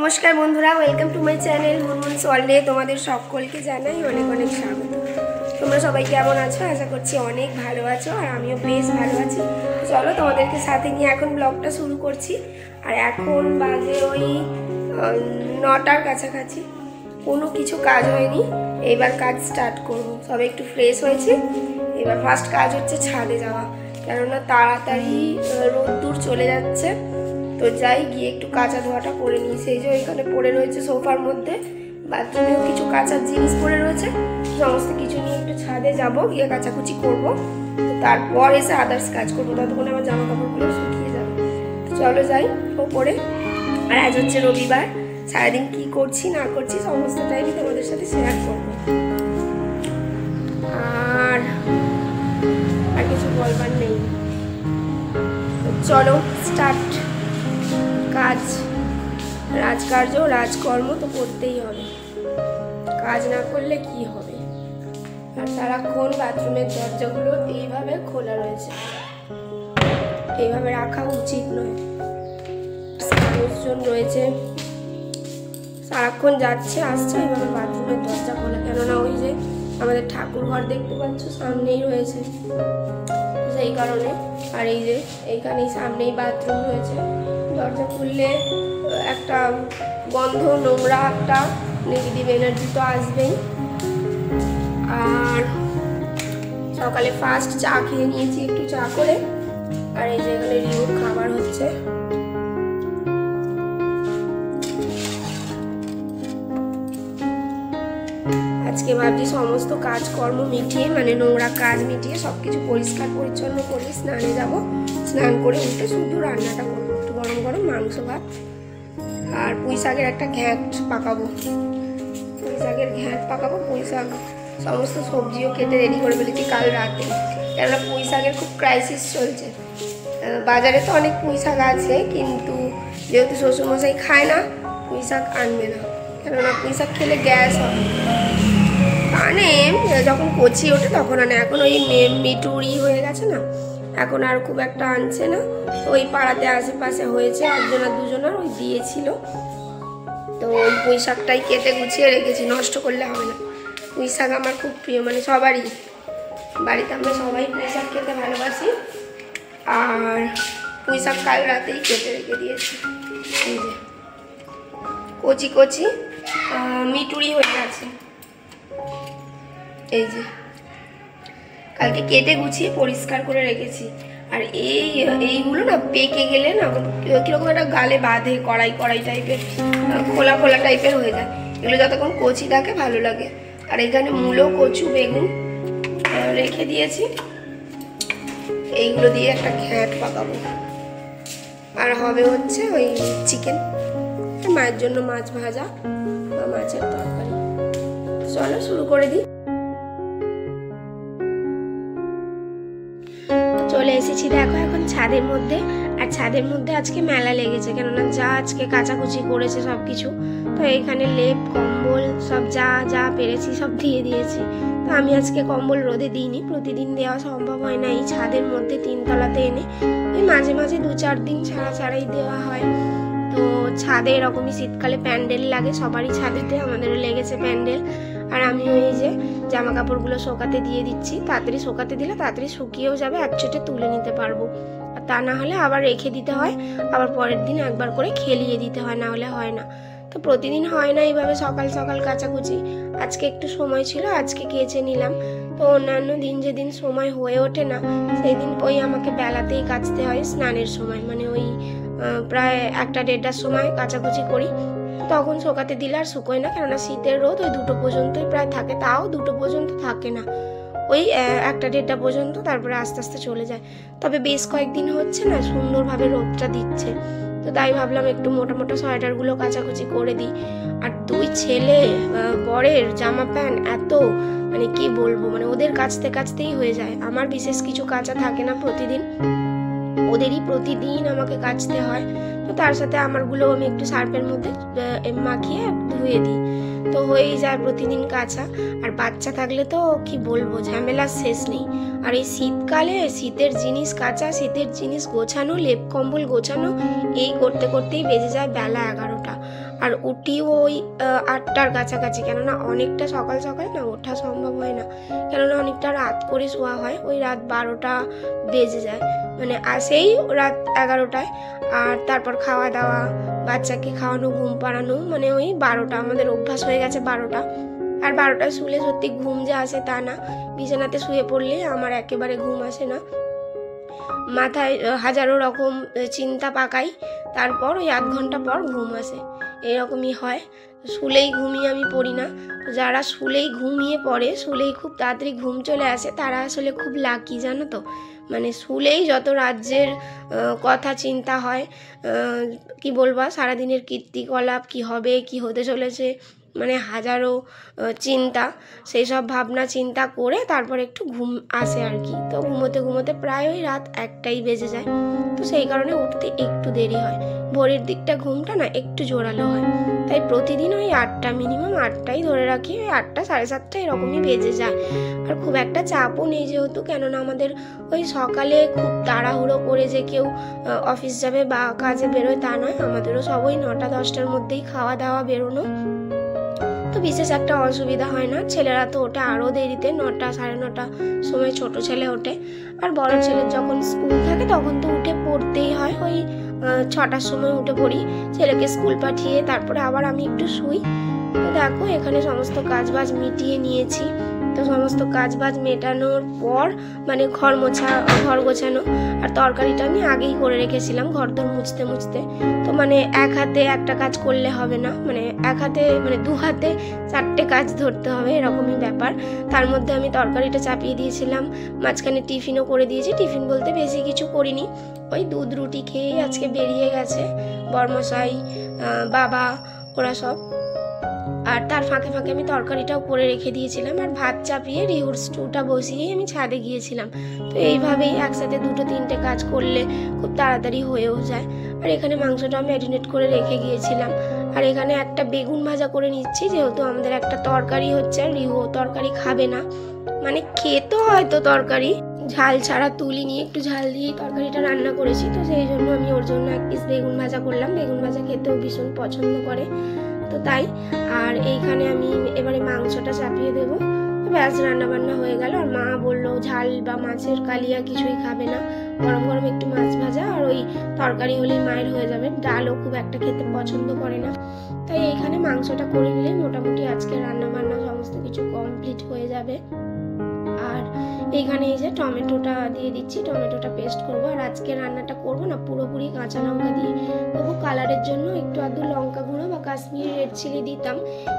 নমস্কার বন্ধুরা, welcome to my channel মুনমুনস ওয়ার্ল্ডে তোমাদের সকলকে জানাই অনেক অনেক স্বাগত। তোমরা সবাই কেমন আছো? আশা করছি অনেক ভালো আছো, আর আমিও বেশ ভালো আছি। চলো তোমাদেরকে সাথে নিয়ে এখন ব্লগটা শুরু করছি। আর এখন বাজে ওই 9টার কাছাকাছি, কোনো কিছু কাজ হয়নি, এবার কাজ স্টার্ট করবো। সবাই একটু ফ্রেশ হয়েছে, এবার ফার্স্ট কাজ হচ্ছে ছাদে যাওয়া, কেননা তাড়াতাড়ি রোদ্দুর চলে যাচ্ছে। তো যাই গিয়ে একটু কাঁচা ধোয়াটা করে নিই। সেই যে ওইখানে পড়ে রয়েছে সোফার মধ্যে, বাথরুমেও কিছু কাঁচার জিনিস পড়ে রয়েছে, সমস্ত কিছু নিয়ে একটু ছাদে যাব, গিয়ে কাচাকুচি করব, তারপর এসে আদার্স কাজ করবো। ততক্ষণে আমার জামা কাপড়গুলো শুকিয়ে যাবে। তো চলো যাই ওপরে। আর আজ হচ্ছে রবিবার, সারাদিন কি করছি না করছি সমস্তটাই আমি তোমাদের সাথে শেয়ার করবো। আর কিছু বলবার নেই, চলো স্টার্ট। কাজ, রাজকার্য, রাজকর্ম তো করতেই হবে, কাজ না করলে কি হবে। আর সারাক্ষণ বাথরুমের দরজাগুলো এইভাবে খোলা রয়েছে, এইভাবে রাখা উচিত নয়। মানুষজন রয়েছে, সারাক্ষণ যাচ্ছে আসছে, এইভাবে বাথরুমের দরজা খোলা, কেননা ওই যে আমাদের ঠাকুর ঘর দেখতে পাচ্ছ সামনেই রয়েছে, সেই কারণে। আর এই যে এইখানেই সামনেই বাথরুম রয়েছে, দরজা খুললে একটা গন্ধ, নোংরা একটা নেগেটিভ এনার্জি তো আসবেই। আর সকালে ফার্স্ট চা খেয়ে নিয়েছি, একটু চা করে। আর এই যে এখানে রিউর খাবার হচ্ছে, আজকে ভাবছি সমস্ত কাজকর্ম মিটিয়ে, মানে নোংরা কাজ মিটিয়ে সবকিছু পরিষ্কার পরিচ্ছন্ন করে স্নানে যাব। স্নান করে উঠে শুধু রান্নাটা করবো, একটু গরম গরম মাংস ভাত আর পুঁই শাকের একটা ঘ্যাঁট পাকাবো। পুঁই শাকের ঘ্যাঁট পাকাবো, পুঁই শাক সমস্ত সবজিও কেটে রেডি করে ফেলেছি কাল রাতে, কেননা পুঁই শাকের খুব ক্রাইসিস চলছে। বাজারে তো অনেক পুঁই শাক আছে, কিন্তু যেহেতু শ্বশুরমশাই খায় না, পুঁই শাক আনবে না, কেননা পুঁই শাক খেলে গ্যাস হয়। মানে যখন কচি ওঠে তখন আনে, এখন ওই মিটুরি হয়ে গেছে না, এখন আর খুব একটা আনছে না। ওই পাড়াতে আশেপাশে হয়েছে একজন আর দুজনের, ওই দিয়েছিল, তো ওই পুঁই শাকটাই কেটে গুছিয়ে রেখেছি, নষ্ট করলে হবে না। পুঁই শাক আমার খুব প্রিয়, মানে সবারই বাড়িতে আমরা সবাই পুঁই শাক খেতে ভালোবাসি। আর পুঁই শাক কাল রাতেই কেটে রেখে দিয়েছি, এই যে কচি কচি মিটুরি হয়ে গেছে, এই যে কালকে কেটে গুছিয়ে পরিষ্কার করে রেখেছি। আর এইগুলো না পেকে গেলে না কিরকম একটা গালে বাঁধে, কড়াই কড়াই টাইপের, খোলা খোলা টাইপের হয়ে যায়। এগুলো যতক্ষণ কচি থাকে ভালো লাগে। আর এখানে মূলো, কচু, বেগুন রেখে দিয়েছি, এইগুলো দিয়ে একটা ঘ্যাঁট পাকাবো। আর হবে হচ্ছে ওই চিকেন, মায়ের জন্য মাছ ভাজা বা মাছের তরকারি। চলো শুরু করে দিই। চলে এসেছি দেখো এখন ছাদের মধ্যে। আর ছাদের মধ্যে আজকে মেলা লেগেছে, কেননা যা আজকে কাচাকুচি করেছে সব কিছু, তো এখানে লেপ কম্বল সব যা যা পেরেছি সব দিয়ে দিয়েছি। তো আমি আজকে কম্বল রোদে দিইনি, প্রতিদিন দেওয়া সম্ভব হয় না এই ছাদের মধ্যে 3তলাতে এনে, ওই মাঝে মাঝে 2-4 দিন ছাড়া ছাড়াই দেওয়া হয়। তো ছাদে এরকমই শীতকালে প্যান্ডেল লাগে, সবারই ছাদেতে, আমাদেরও লেগেছে প্যান্ডেল। আর আমি ওই যে জামা কাপড়গুলো শোকাতে দিয়ে দিচ্ছি, তাড়াতাড়ি শোকাতে দিলে তাড়াতাড়ি শুকিয়েও যাবে, একচোটে তুলে নিতে পারবো। আর তা না হলে আবার রেখে দিতে হয়, আবার পরের দিন একবার করে খেলিয়ে দিতে হয়, না হলে হয় না। তো প্রতিদিন হয় না এইভাবে সকাল সকাল কাচাকুচি, আজকে একটু সময় ছিল, আজকে কেচে নিলাম। তো অন্যান্য দিন যেদিন সময় হয়ে ওঠে না, সেই দিন ওই আমাকে বেলাতেই কাচতে হয়, স্নানের সময়, মানে ওই প্রায় 1টা-1:30টার সময় কাচাকুচি করি, তখন শোকাতে দিলে আর শুকোয় না, কেননা শীতের রোদ ওই 2টো পর্যন্তই প্রায় থাকে, তাও 2টো পর্যন্ত থাকে না, ওই 1টা-1:30টা পর্যন্ত, তারপরে আস্তে আস্তে চলে যায়। তবে বেশ কয়েকদিন হচ্ছে না সুন্দরভাবে রোদটা দিচ্ছে, তো তাই ভাবলাম একটু মোটা মোটা সোয়েটারগুলো কাচাকুচি করে দিই। আর 2 ছেলে বরের জামা প্যান্ট এত, মানে কি বলবো, মানে ওদের কাচতে কাচতেই হয়ে যায়, আমার বিশেষ কিছু কাচা থাকে না প্রতিদিন, ওদেরই প্রতিদিন আমাকে কাচতে হয়। তো তার সাথে আমারগুলো আমি একটু সার্ফের মধ্যে মাখিয়ে ধুয়ে দিই, তো হয়েই যায় প্রতিদিন কাচা। আর বাচ্চা থাকলে তো কি বলবো, ঝামেলার শেষ নেই। আর এই শীতকালে শীতের জিনিস কাচা, শীতের জিনিস গোছানো, লেপ কম্বল গোছানো, এই করতে করতেই বেজে যায় বেলা 11টা। আর উঠিও ওই 8টার কাছাকাছি, কেননা অনেকটা সকাল সকাল না ওঠা সম্ভব হয় না, কেননা অনেকটা রাত করে শোয়া হয়, ওই রাত 12টা বেজে যায়, মানে আসেই রাত 11টায়। আর তারপর খাওয়া দাওয়া, বাচ্চাকে খাওয়ানো, ঘুম পাড়ানো, মানে ওই 12টা, আমাদের অভ্যাস হয়ে গেছে 12টা। আর 12টায় শুলে সত্যি ঘুম যে আসে তা না, বিছানাতে শুয়ে পড়লে আমার একেবারে ঘুম আসে না, মাথায় হাজারো রকম চিন্তা পাকাই, তারপর ওই 1 ঘন্টা পর ঘুম আসে, এরকমই হয়। শুলেই ঘুমিয়ে আমি পড়ি না। যারা শুলেই ঘুমিয়ে পড়ে, শুলেই খুব তাড়াতাড়ি ঘুম চলে আসে, তারা আসলে খুব লাকি, জানো তো। মানে শুলেই যত রাজ্যের কথা চিন্তা হয়, কি বলবো, সারাদিনের কীর্তিকলাপ, কি হবে, কি হতে চলেছে, মানে হাজারো চিন্তা, সেই সব ভাবনা চিন্তা করে তারপর একটু ঘুম আসে আর কি। তো ঘুমোতে ঘুমোতে প্রায় ওই রাত 1টাই বেজে যায়, তো সেই কারণে উঠতে একটু দেরি হয়। ভোরের দিকটা ঘুমটা না একটু জোরালো হয়, তাই প্রতিদিন ওই 8টা, মিনিমাম 8টাই ধরে রাখি, ওই 8টা 7:30 এরকমই বেজে যায়। আর খুব একটা চাপও নেই যেহেতু, কেননা আমাদের ওই সকালে খুব তাড়াহুড়ো করে যে কেউ অফিস যাবে বা কাজে বেরোয় তা নয়, আমাদেরও সব ওই 9টা 10টার মধ্যেই খাওয়া দাওয়া বেরোনো, তো বিশেষ একটা অসুবিধা হয় না। ছেলেরা তো ওঠে আরও দেরিতে, 9টা 9:30 সময় ছোট ছেলে ওঠে, আর বড় ছেলের যখন স্কুল থাকে তখন তো উঠে পড়তেই হয়, ওই 6টার সময় উঠে পড়ি, ছেলেকে স্কুল পাঠিয়ে তারপরে আবার আমি একটু শুই। তো দেখো এখানে সমস্ত কাজবাজ মিটিয়ে নিয়েছি, তো সমস্ত কাজবাজ মেটানোর পর মানে ঘর গোছানো, আর তরকারিটা আমি আগেই করে রেখেছিলাম ঘরদোর মুছতে মুছতে। তো মানে এক হাতে একটা কাজ করলে হবে না, মানে এক হাতে মানে 2 হাতে 4টে কাজ ধরতে হবে, এরকমই ব্যাপার। তার মধ্যে আমি তরকারিটা চাপিয়ে দিয়েছিলাম, মাঝখানে টিফিনও করে দিয়েছি। টিফিন বলতে বেশি কিছু করিনি, ওই দুধ রুটি খেয়েই আজকে বেরিয়ে গেছে বরমশাই, বাবা, ওরা সব। আর তার ফাঁকে ফাঁকে আমি তরকারিটাও করে রেখে দিয়েছিলাম, আর ভাত চাপিয়ে রিহুর স্টুটা বসিয়েই আমি ছাদে গিয়েছিলাম। তো এইভাবেই একসাথে 2-3টে কাজ করলে খুব তাড়াতাড়ি হয়েও যায়। আর এখানে মাংসটাও ম্যারিনেট করে রেখে গিয়েছিলাম, আর এখানে একটা বেগুন ভাজা করে নিচ্ছি, যেহেতু আমাদের একটা তরকারি হচ্ছে, আর রিহু তরকারি খাবে না, মানে খেতো হয়তো তরকারি, ঝাল ছাড়া তুলিনি, একটু ঝাল দিয়েই তরকারিটা রান্না করেছি, তো সেই জন্য আমি ওর জন্য 1 পিস বেগুন ভাজা করলাম। বেগুন ভাজা খেতেও ভীষণ পছন্দ করে, তো তাই। আর এইখানে আমি এবারে মাংসটা চাপিয়ে দেবো, ব্যাস রান্না বান্না হয়ে গেল। আর মা বললো ঝাল বা মাছের কালিয়া কিছুই খাবে না, গরম গরম একটু মাছ ভাজা আর ওই তরকারি হলেই মায়ের হয়ে যাবে, ডালও খুব একটা খেতে পছন্দ করে না। তাই এইখানে মাংসটা করে নিলে মোটামুটি আজকে রান্না বান্না সমস্ত কিছু কমপ্লিট হয়ে যাবে। আর এইখানে এই যে টমেটোটা দিয়ে দিচ্ছি, টমেটোটা পেস্ট করবো। আর আজকে রান্নাটা করবো না পুরোপুরি কাঁচা লঙ্কা দিয়ে, তবু কালারের জন্য একটু আধটু লঙ্কা গুঁড়ো বা কাশ্মীরি রেড চিলি দিতাম,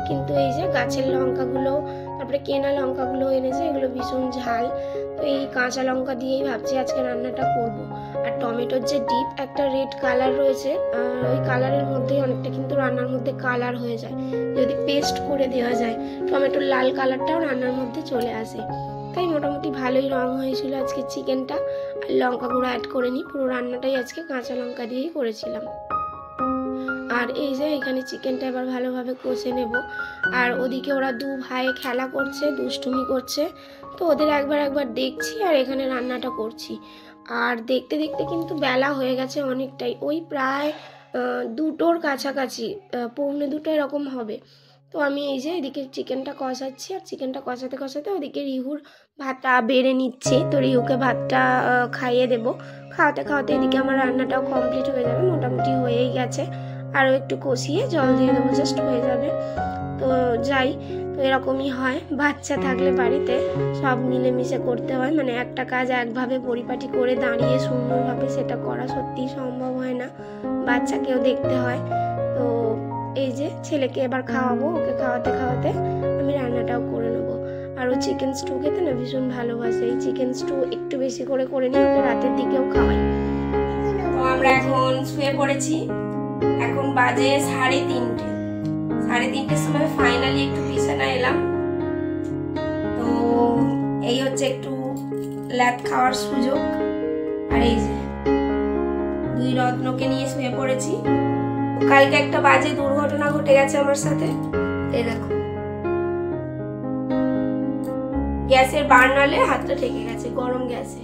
কিন্তু এই যে গাছের লঙ্কাগুলো, তারপরে কেনা লঙ্কাগুলো এনেছে, এগুলো ভীষণ ঝাল, তো এই কাঁচা লঙ্কা দিয়েই ভাবছি আজকে রান্নাটা করব। আর টমেটোর যে ডিপ একটা রেড কালার রয়েছে, ওই কালারের মধ্যেই অনেকটা কিন্তু রান্নার মধ্যে কালার হয়ে যায়, যদি পেস্ট করে দেওয়া যায় টমেটোর লাল কালারটাও রান্নার মধ্যে চলে আসে। তাই মোটামুটি ভালোই রং হয়েছিল আজকে চিকেনটা, আর লঙ্কা গুঁড়ো অ্যাড করে নিই, পুরো রান্নাটাই আজকে কাঁচা লঙ্কা দিয়েই করেছিলাম। আর এই যে এখানে চিকেনটা এবার ভালোভাবে কষে নেব। আর ওদিকে ওরা 2 ভাই খেলা করছে, দুষ্টুমি করছে, তো ওদের একবার দেখছি আর এখানে রান্নাটা করছি। আর দেখতে দেখতে কিন্তু বেলা হয়ে গেছে অনেকটাই, ওই প্রায় 2টোর কাছাকাছি, 1:45 এরকম হবে। তো আমি এই যে এদিকে চিকেনটা কষাচ্ছি, আর চিকেনটা কষাতে কষাতে ওদিকে রিহুর ভাতটা বেড়ে নিচ্ছি, তো রিহুকে ভাতটা খাইয়ে দেবো। খাওয়াতে খাওয়াতে এদিকে আমার রান্নাটাও কমপ্লিট হয়ে যাবে, মোটামুটি হয়েই গেছে। আরও একটু কষিয়ে জল দিয়ে দেবো, জাস্ট হয়ে যাবে। তো যাই, তো এরকমই হয়, বাচ্চা থাকলে বাড়িতে সব মিলেমিশে করতে হয়, মানে একটা কাজ একভাবে পরিপাটি করে দাঁড়িয়ে সুন্দরভাবে সেটা করা সত্যিই সম্ভব হয় না, বাচ্চাকেও দেখতে হয়। তো এই যে ছেলেকে এবার খাওয়াবো, ওকে খাওয়াতে খাওয়াতে আমি রান্নাটাও করে নেবো। আর ও চিকেন স্টু খেতে না ভীষণ ভালোবাসে, এই চিকেন স্টু একটু বেশি করে নিই, ওকে রাতের দিকেও খাওয়াই। তো আমরা এখন শুয়ে পড়েছি, এখন বাজে 3:30। 3:30-র সময় ফাইনালি একটু বিছানা এলাম। তো এই হচ্ছে একটু ল্যাদ খাওয়ার সুযোগ। আর এই যে 2 রত্নকে নিয়ে শুয়ে পড়েছি। কালকে একটা বাজে দুর্ঘটনা ঘটে গেছে আমার সাথে, এই দেখো গ্যাসের বার্নালে হাতটা ঠেকে গেছে, গরম গ্যাসে।